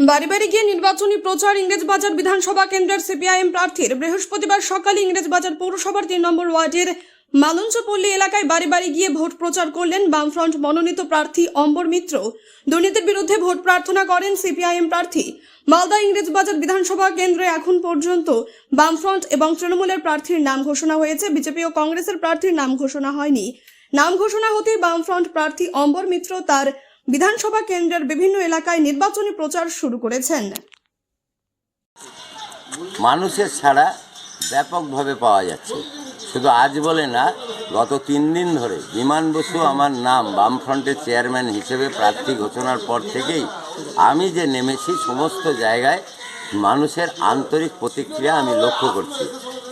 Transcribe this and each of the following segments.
বাড়ি বাড়ি গিয়ে নির্বাচনী প্রচার। ইংরেজবাজার বিধানসভা কেন্দ্রের সিপিআইএম প্রার্থীর বৃহস্পতিবার সকালে ইংরেজবাজার পৌরসভার ৩ নম্বর ওয়ার্ডের মালঞ্চপল্লী এলাকায় বাড়ি বাড়ি গিয়ে ভোট প্রচার করলেন বামফ্রন্ট মনোনীত প্রার্থী অম্বর মিত্র। দুর্নীতির বিরুদ্ধে ভোট প্রার্থনা করেন সিপিআইএম প্রার্থী। মালদা ইংরেজবাজার বিধানসভা কেন্দ্রে এখন পর্যন্ত বামফ্রন্ট এবং তৃণমূলের প্রার্থীর নাম ঘোষণা হয়েছে, বিজেপি ও কংগ্রেসের প্রার্থীর নাম ঘোষণা হয়নি। নাম ঘোষণা হতেই বামফ্রন্ট প্রার্থী অম্বর মিত্র তার বিধানসভা কেন্দ্রের বিভিন্ন এলাকায় নির্বাচনী প্রচার শুরু করেছেন। মানুষের ছাড়া ব্যাপকভাবে পাওয়া যাচ্ছে। শুধু আজ বলে না, গত 3 দিন ধরে বিমান বসু আমার নাম বামফ্রন্টের চেয়ারম্যান হিসেবে প্রার্থী ঘোষণার পর থেকেই আমি যে নেমেছি, সমস্ত জায়গায় মানুষের আন্তরিক প্রতিক্রিয়া আমি লক্ষ্য করছি।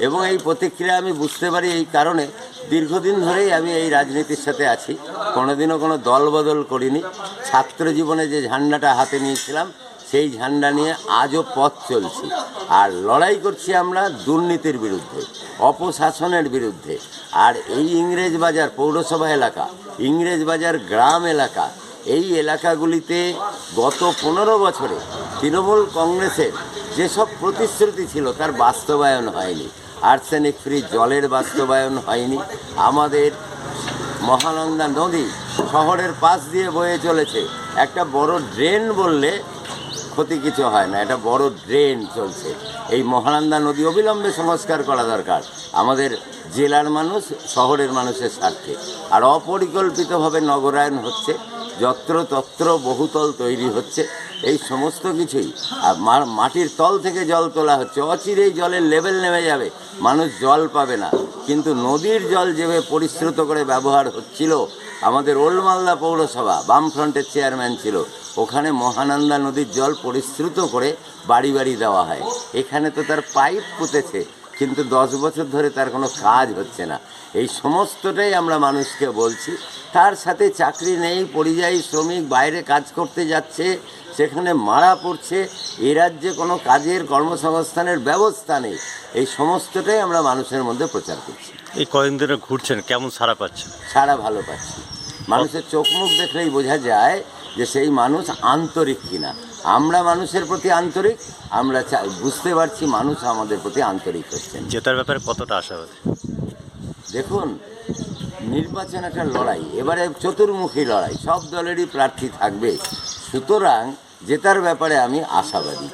এবং এই প্রতিক্রিয়া আমি বুঝতে পারি এই কারণে, দীর্ঘদিন ধরেই আমি এই রাজনীতির সাথে আছি, কোনোদিনও কোনো দল বদল করিনি। ছাত্র জীবনে যে ঝান্ডাটা হাতে নিয়েছিলাম, সেই ঝান্ডা নিয়ে আজও পথ চলছি। আর লড়াই করছি আমরা দুর্নীতির বিরুদ্ধে, অপশাসনের বিরুদ্ধে। আর এই ইংরেজবাজার পৌরসভা এলাকা, ইংরেজবাজার গ্রাম এলাকা, এই এলাকাগুলিতে গত 15 বছরে তৃণমূল কংগ্রেসের যেসব প্রতিশ্রুতি ছিল তার বাস্তবায়ন হয়নি। আর্সেনিক ফ্রি জলের বাস্তবায়ন হয়নি। আমাদের মহানন্দা নদী শহরের পাশ দিয়ে বয়ে চলেছে, একটা বড় ড্রেন বললে ক্ষতি কিছু হয় না, এটা বড় ড্রেন চলছে। এই মহানন্দা নদী অবিলম্বে সংস্কার করা দরকার আমাদের জেলার মানুষ, শহরের মানুষের স্বার্থে। আর অপরিকল্পিতভাবে নগরায়ণ হচ্ছে, যত্র তত্র বহুতল তৈরি হচ্ছে। এই সমস্ত কিছুই মাটির তল থেকে জল তোলা হচ্ছে। অচিরেই জলের লেভেল নেমে যাবে, মানুষ জল পাবে না। কিন্তু নদীর জল যেভাবে পরিশ্রুত করে ব্যবহার হচ্ছিল, আমাদের ওল্ড মালদা পৌরসভা বামফ্রন্টের চেয়ারম্যান ছিল, ওখানে মহানন্দা নদীর জল পরিশ্রুত করে বাড়ি বাড়ি দেওয়া হয়। এখানে তো তার পাইপ পুঁতেছে, কিন্তু 10 বছর ধরে তার কোনো কাজ হচ্ছে না। এই সমস্তটাই আমরা মানুষকে বলছি। তার সাথে চাকরি নেই, পরিযায়ী শ্রমিক বাইরে কাজ করতে যাচ্ছে, সেখানে মারা পড়ছে। এ রাজ্যে কোনো কাজের কর্মসংস্থানের ব্যবস্থা নেই। এই সমস্তটাই আমরা মানুষের মধ্যে প্রচার করছি। এই কয়েকদিন ধরে ঘুরছেন, কেমন সাড়া পাচ্ছেন? সাড়া ভালো পাচ্ছি। মানুষের চোখ মুখ দেখলেই বোঝা যায় যে সেই মানুষ আন্তরিক কিনা। আমরা মানুষের প্রতি আন্তরিক, আমরা বুঝতে পারছি মানুষ আমাদের প্রতি আন্তরিক হচ্ছেন। জেতার ব্যাপারে কতটা আশাবাদী? দেখুন, নির্বাচন একটা লড়াই, এবারে চতুর্মুখী লড়াই, সব দলেরই প্রার্থী থাকবে। সুতরাং জেতার ব্যাপারে আমি আশাবাদী।